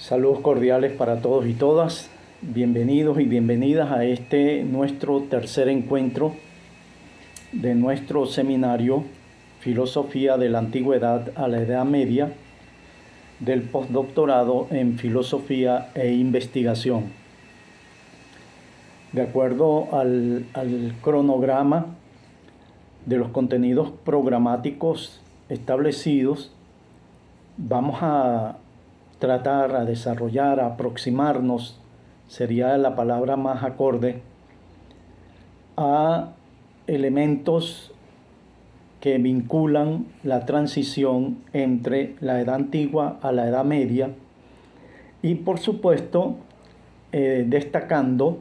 Saludos cordiales para todos y todas. Bienvenidos y bienvenidas a nuestro tercer encuentro de nuestro seminario Filosofía de la Antigüedad a la Edad Media del postdoctorado en Filosofía e Investigación. De acuerdo al cronograma de los contenidos programáticos establecidos, vamos a tratar, a desarrollar, a aproximarnos, sería la palabra más acorde, a elementos que vinculan la transición entre la Edad Antigua a la Edad Media y, por supuesto, destacando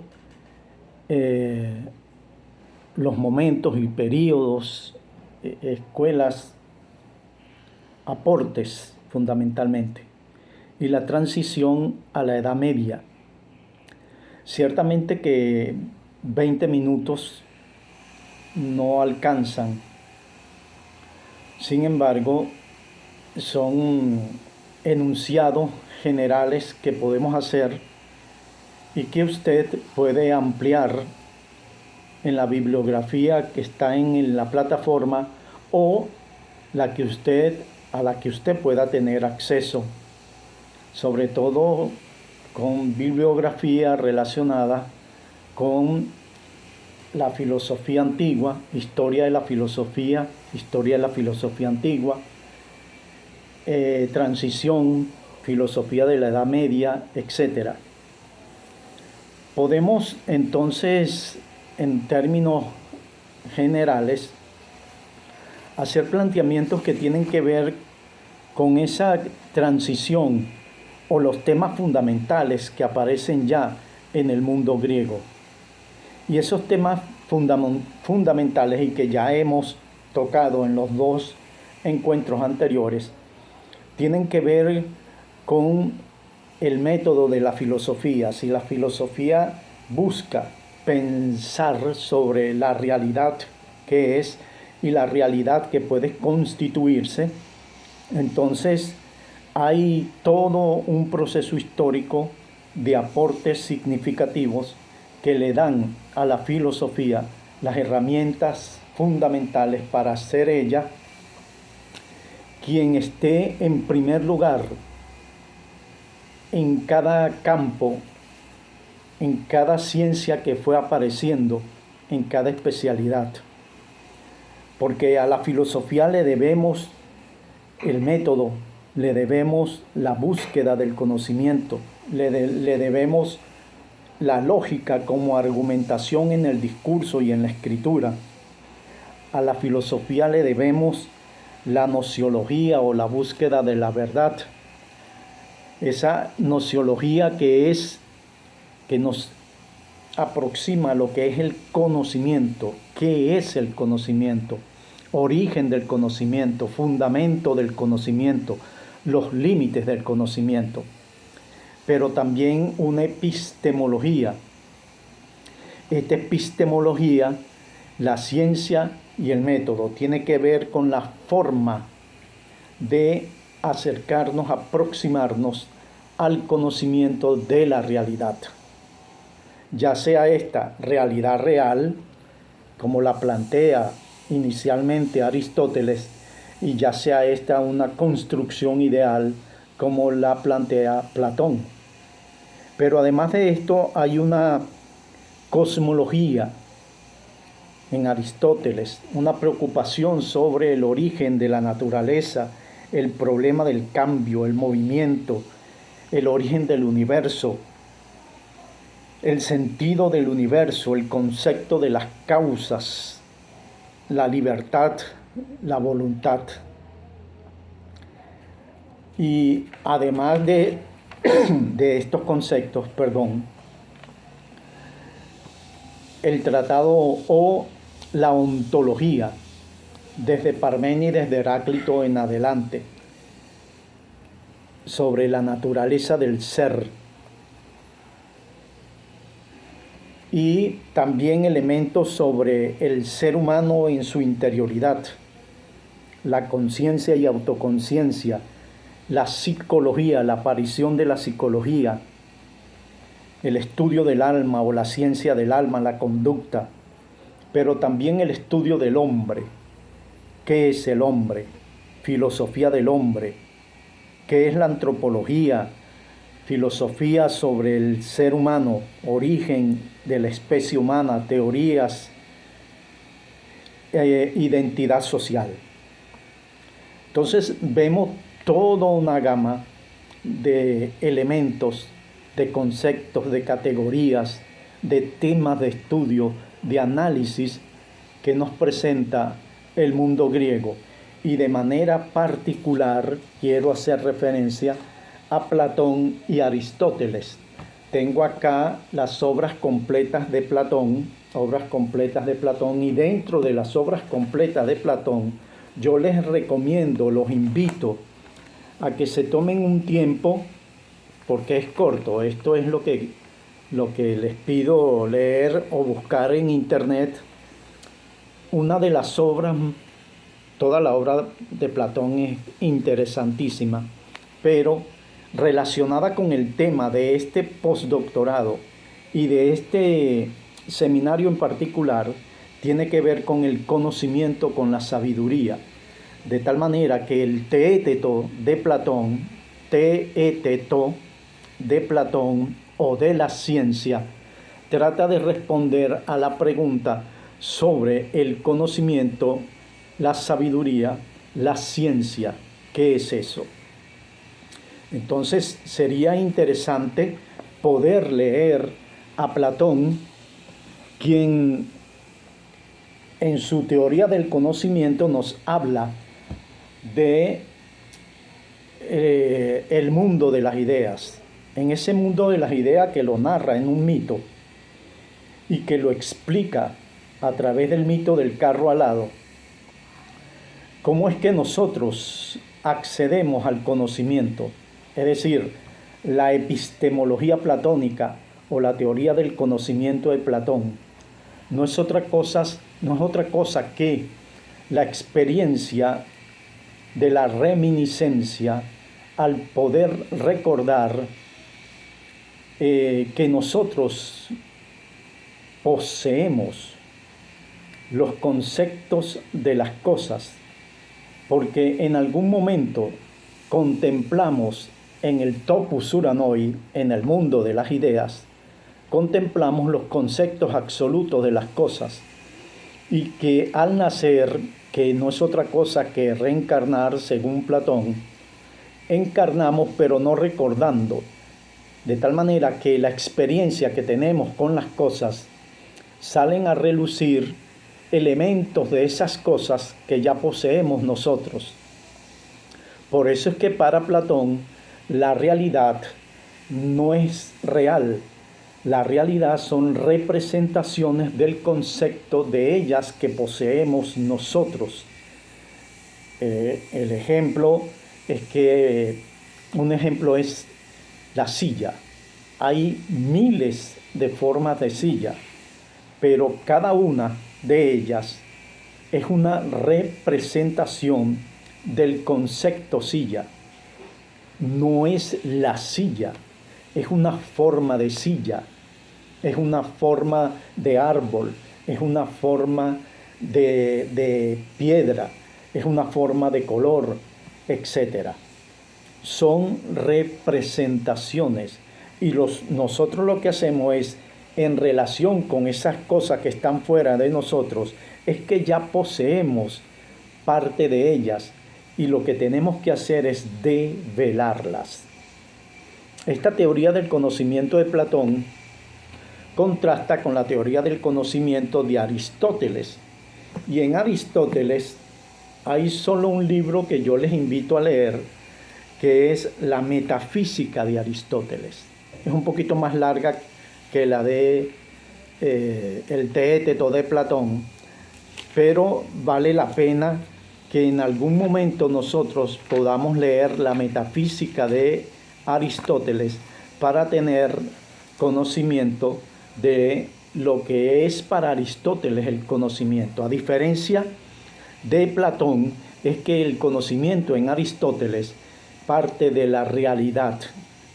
los momentos y periodos, escuelas, aportes fundamentalmente, y la transición a la Edad Media. Ciertamente que 20 minutos no alcanzan. Sin embargo, son enunciados generales que podemos hacer y que usted puede ampliar en la bibliografía que está en la plataforma o a la que usted pueda tener acceso, sobre todo con bibliografía relacionada con la filosofía antigua, historia de la filosofía antigua, transición, filosofía de la Edad Media, etc. Podemos entonces, en términos generales, hacer planteamientos que tienen que ver con esa transición o los temas fundamentales que aparecen ya en el mundo griego. Y esos temas fundamentales y que ya hemos tocado en los dos encuentros anteriores tienen que ver con el método de la filosofía. Si la filosofía busca pensar sobre la realidad que es y la realidad que puede constituirse, entonces hay todo un proceso histórico de aportes significativos que le dan a la filosofía las herramientas fundamentales para ser ella quien esté en primer lugar en cada campo, en cada ciencia que fue apareciendo, en cada especialidad. Porque a la filosofía le debemos el método, le debemos la búsqueda del conocimiento, le debemos la lógica como argumentación en el discurso y en la escritura. A la filosofía le debemos la nociología o la búsqueda de la verdad. Esa nociología que nos aproxima a lo que es el conocimiento. ¿Qué es el conocimiento? Origen del conocimiento, fundamento del conocimiento, los límites del conocimiento. Pero también una epistemología. Esta epistemología, la ciencia y el método, tiene que ver con la forma de acercarnos, aproximarnos al conocimiento de la realidad. Ya sea esta realidad real, como la plantea inicialmente Aristóteles, y ya sea esta una construcción ideal, como la plantea Platón. Pero además de esto hay una cosmología en Aristóteles, una preocupación sobre el origen de la naturaleza, el problema del cambio, el movimiento, el origen del universo, el sentido del universo, el concepto de las causas, la libertad, la voluntad. Y además de estos conceptos, el tratado o la ontología, desde Parménides de Heráclito en adelante, sobre la naturaleza del ser. Y también elementos sobre el ser humano en su interioridad, la conciencia y autoconciencia, la psicología, la aparición de la psicología, el estudio del alma o la ciencia del alma, la conducta, pero también el estudio del hombre. ¿Qué es el hombre? Filosofía del hombre. ¿Qué es la antropología? Filosofía sobre el ser humano, origen de la especie humana, teorías, identidad social. Entonces vemos toda una gama de elementos, de conceptos, de categorías, de temas de estudio, de análisis que nos presenta el mundo griego. Y de manera particular quiero hacer referencia a Platón y Aristóteles. Tengo acá las obras completas de Platón, y dentro de las obras completas de Platón, yo les recomiendo, los invito a que se tomen un tiempo, porque es corto. Esto es lo que les pido leer o buscar en internet. Una de las obras, toda la obra de Platón es interesantísima, pero relacionada con el tema de este postdoctorado y de este seminario en particular, tiene que ver con el conocimiento, con la sabiduría, de tal manera que el teéteto de Platón o de la ciencia trata de responder a la pregunta sobre el conocimiento, la sabiduría, la ciencia. ¿Qué es eso? Entonces sería interesante poder leer a Platón, quien en su teoría del conocimiento nos habla de el mundo de las ideas. En ese mundo de las ideas que lo narra en un mito y que lo explica a través del mito del carro alado, cómo es que nosotros accedemos al conocimiento. Es decir, la epistemología platónica o la teoría del conocimiento de Platón no es otra cosa que la experiencia de la reminiscencia al poder recordar que nosotros poseemos los conceptos de las cosas, porque en algún momento contemplamos en el topus uranoi, en el mundo de las ideas, contemplamos los conceptos absolutos de las cosas, y que al nacer, que no es otra cosa que reencarnar según Platón, encarnamos pero no recordando, de tal manera que la experiencia que tenemos con las cosas salen a relucir elementos de esas cosas que ya poseemos nosotros. Por eso es que para Platón la realidad no es real. La realidad son representaciones del concepto de ellas que poseemos nosotros. Un ejemplo es la silla. Hay miles de formas de silla, pero cada una de ellas es una representación del concepto silla. No es la silla, es una forma de silla, es una forma de árbol, es una forma de piedra, es una forma de color, etc. Son representaciones y nosotros lo que hacemos es, en relación con esas cosas que están fuera de nosotros, es que ya poseemos parte de ellas y lo que tenemos que hacer es develarlas. Esta teoría del conocimiento de Platón contrasta con la teoría del conocimiento de Aristóteles. Y en Aristóteles hay solo un libro que yo les invito a leer, que es La Metafísica de Aristóteles. Es un poquito más larga que la de el Teéteto de Platón, pero vale la pena que en algún momento nosotros podamos leer la Metafísica de Aristóteles para tener conocimiento de lo que es para Aristóteles el conocimiento. A diferencia de Platón, es que el conocimiento en Aristóteles parte de la realidad,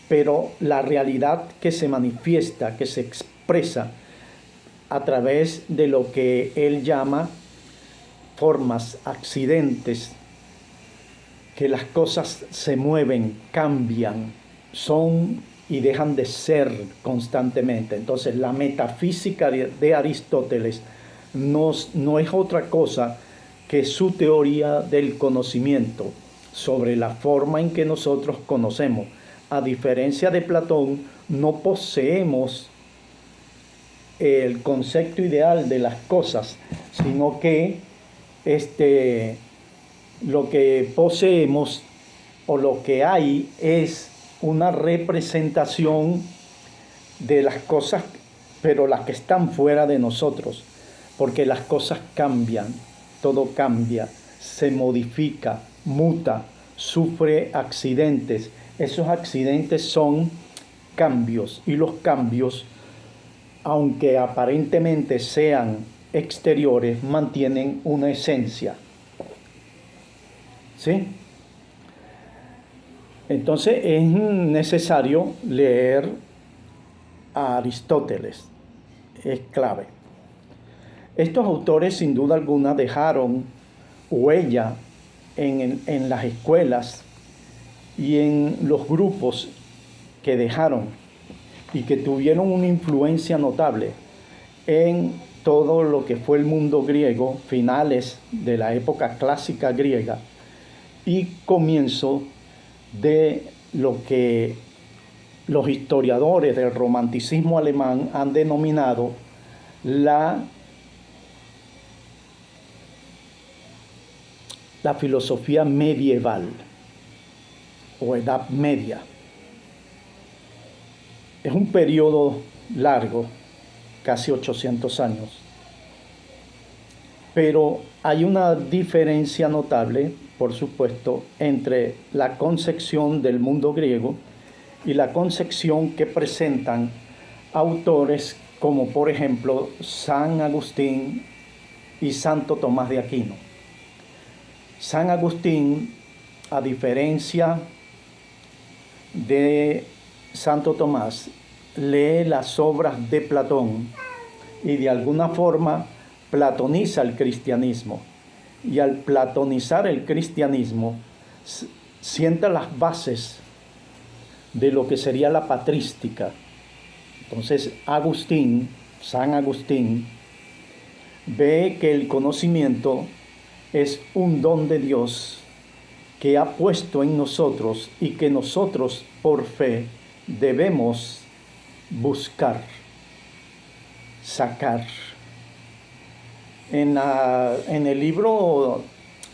pero la realidad que se manifiesta, que se expresa a través de lo que él llama formas, accidentes, que las cosas se mueven, cambian, son y dejan de ser constantemente. Entonces la metafísica de Aristóteles no es otra cosa que su teoría del conocimiento sobre la forma en que nosotros conocemos. A diferencia de Platón, no poseemos el concepto ideal de las cosas, sino que lo que poseemos o lo que hay es una representación de las cosas, pero las que están fuera de nosotros, porque las cosas cambian, todo cambia, se modifica, muta, sufre accidentes. Esos accidentes son cambios, y los cambios, aunque aparentemente sean exteriores, mantienen una esencia. ¿Sí? Entonces es necesario leer a Aristóteles, es clave. Estos autores sin duda alguna dejaron huella en las escuelas y en los grupos que dejaron y que tuvieron una influencia notable en todo lo que fue el mundo griego, finales de la época clásica griega y comienzo de lo que los historiadores del romanticismo alemán han denominado la filosofía medieval o Edad Media. Es un periodo largo, casi 800 años, pero hay una diferencia notable, por supuesto, entre la concepción del mundo griego y la concepción que presentan autores como, por ejemplo, San Agustín y Santo Tomás de Aquino. San Agustín, a diferencia de Santo Tomás, lee las obras de Platón y de alguna forma platoniza el cristianismo. Y al platonizar el cristianismo, sienta las bases de lo que sería la patrística. Entonces San Agustín, ve que el conocimiento es un don de Dios que ha puesto en nosotros y que nosotros por fe debemos buscar, sacar. En el libro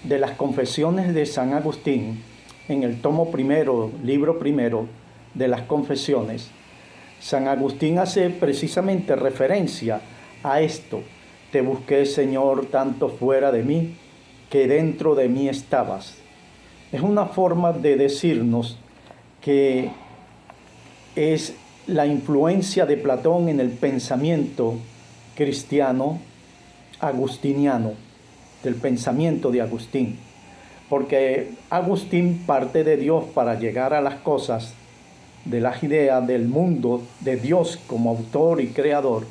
de las Confesiones de San Agustín, en el tomo primero, libro primero de las Confesiones, San Agustín hace precisamente referencia a esto. Te busqué, Señor, tanto fuera de mí, que dentro de mí estabas. Es una forma de decirnos que es la influencia de Platón en el pensamiento cristiano agustiniano, del pensamiento de Agustín, porque Agustín parte de Dios para llegar a las cosas, de las ideas del mundo, de Dios como autor y creador,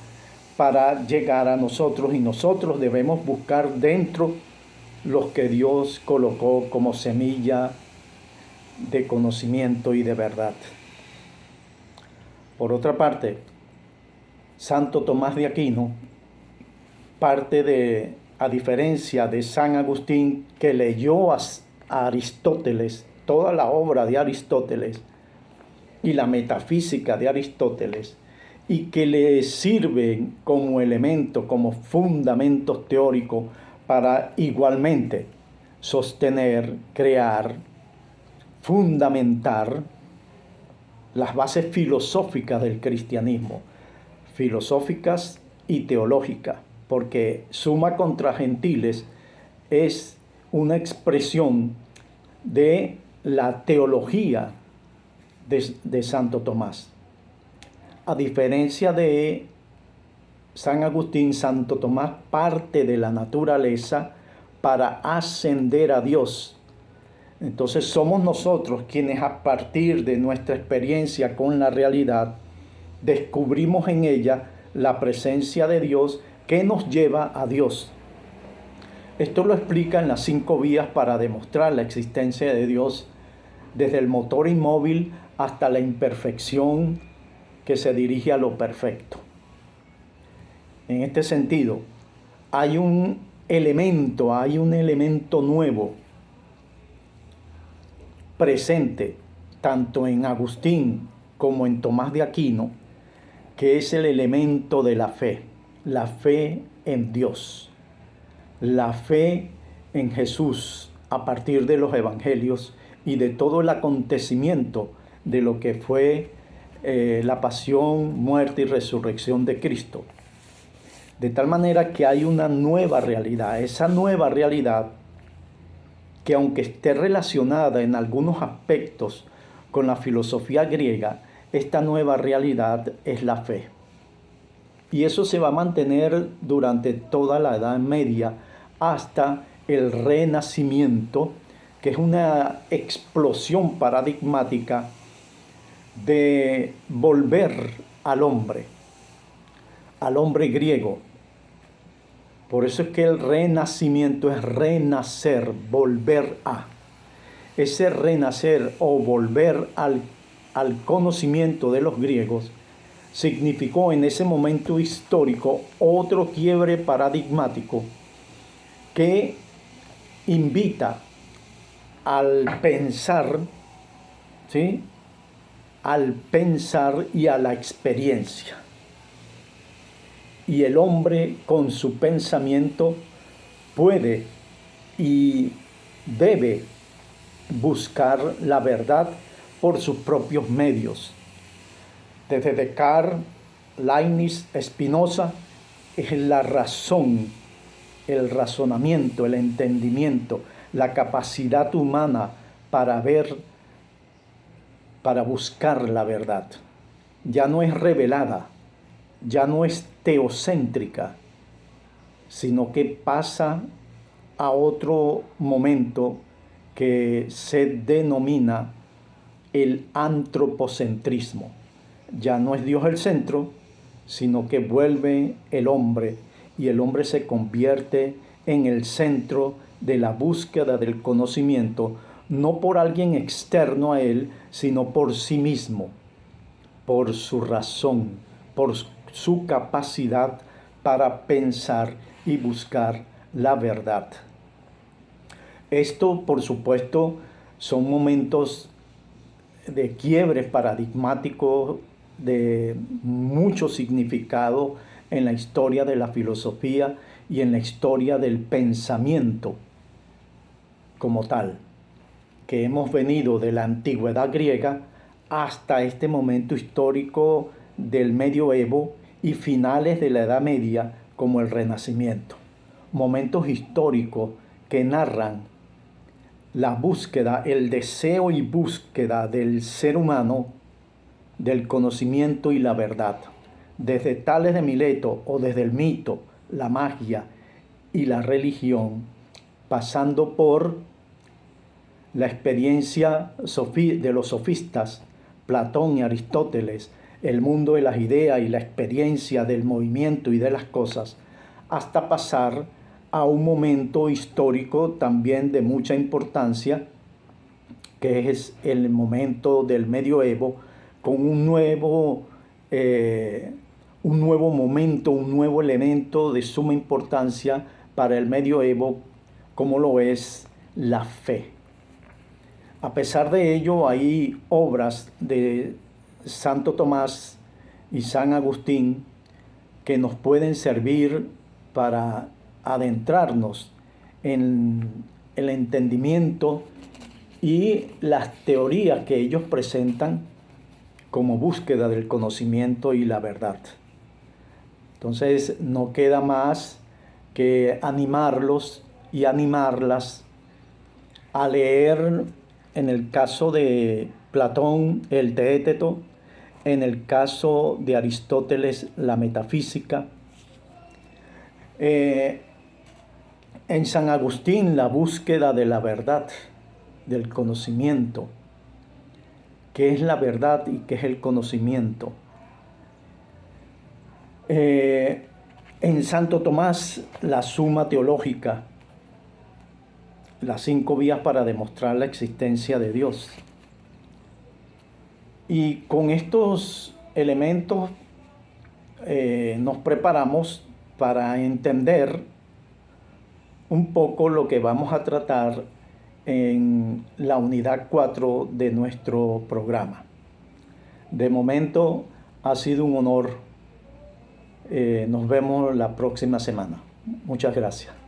para llegar a nosotros, y nosotros debemos buscar dentro los que Dios colocó como semilla de conocimiento y de verdad. Por otra parte, Santo Tomás de Aquino parte a diferencia de San Agustín, que leyó a Aristóteles, toda la obra de Aristóteles y la metafísica de Aristóteles, y que le sirven como elemento, como fundamentos teóricos para igualmente sostener, crear, fundamentar las bases filosóficas del cristianismo, filosóficas y teológicas, porque Summa contra Gentiles es una expresión de la teología de Santo Tomás. A diferencia de San Agustín, Santo Tomás parte de la naturaleza para ascender a Dios. Entonces somos nosotros quienes, a partir de nuestra experiencia con la realidad, descubrimos en ella la presencia de Dios que nos lleva a Dios. Esto lo explica en las 5 vías para demostrar la existencia de Dios, desde el motor inmóvil hasta la imperfección que se dirige a lo perfecto. En este sentido, hay un elemento nuevo presente tanto en Agustín como en Tomás de Aquino, que es el elemento de la fe en Dios, la fe en Jesús a partir de los evangelios y de todo el acontecimiento de lo que fue la pasión, muerte y resurrección de Cristo. De tal manera que hay una nueva realidad, esa nueva realidad que, aunque esté relacionada en algunos aspectos con la filosofía griega, esta nueva realidad es la fe. Y eso se va a mantener durante toda la Edad Media hasta el Renacimiento, que es una explosión paradigmática de volver al hombre griego. Por eso es que el renacimiento es renacer, volver a. Ese renacer o volver al conocimiento de los griegos significó en ese momento histórico otro quiebre paradigmático que invita al pensar, ¿sí?, al pensar y a la experiencia. Y el hombre, con su pensamiento, puede y debe buscar la verdad por sus propios medios. Desde Descartes, Leibniz, Spinoza, es la razón, el razonamiento, el entendimiento, la capacidad humana para ver, para buscar la verdad. Ya no es revelada, ya no es teocéntrica, sino que pasa a otro momento que se denomina el antropocentrismo. Ya no es Dios el centro, sino que vuelve el hombre, y el hombre se convierte en el centro de la búsqueda del conocimiento, no por alguien externo a él, sino por sí mismo, por su razón, por su capacidad para pensar y buscar la verdad. Esto, por supuesto, son momentos de quiebres paradigmáticos de mucho significado en la historia de la filosofía y en la historia del pensamiento como tal, que hemos venido de la antigüedad griega hasta este momento histórico del medioevo y finales de la Edad Media como el Renacimiento. Momentos históricos que narran la búsqueda, el deseo y búsqueda del ser humano del conocimiento y la verdad. Desde Tales de Mileto o desde el mito, la magia y la religión, pasando por la experiencia de los sofistas, Platón y Aristóteles, el mundo de las ideas y la experiencia del movimiento y de las cosas, hasta pasar a un momento histórico también de mucha importancia, que es el momento del medioevo, con un nuevo momento, un nuevo elemento de suma importancia para el medioevo, como lo es la fe. A pesar de ello, hay obras de Santo Tomás y San Agustín que nos pueden servir para adentrarnos en el entendimiento y las teorías que ellos presentan como búsqueda del conocimiento y la verdad. Entonces, no queda más que animarlos y animarlas a leer, en el caso de Platón, el Teéteto, en el caso de Aristóteles, la metafísica, en San Agustín, la búsqueda de la verdad, del conocimiento. ¿Qué es la verdad y qué es el conocimiento? En Santo Tomás, la Suma Teológica, las 5 vías para demostrar la existencia de Dios. Y con estos elementos nos preparamos para entender un poco lo que vamos a tratar en la unidad 4 de nuestro programa. De momento ha sido un honor. Nos vemos la próxima semana. Muchas gracias.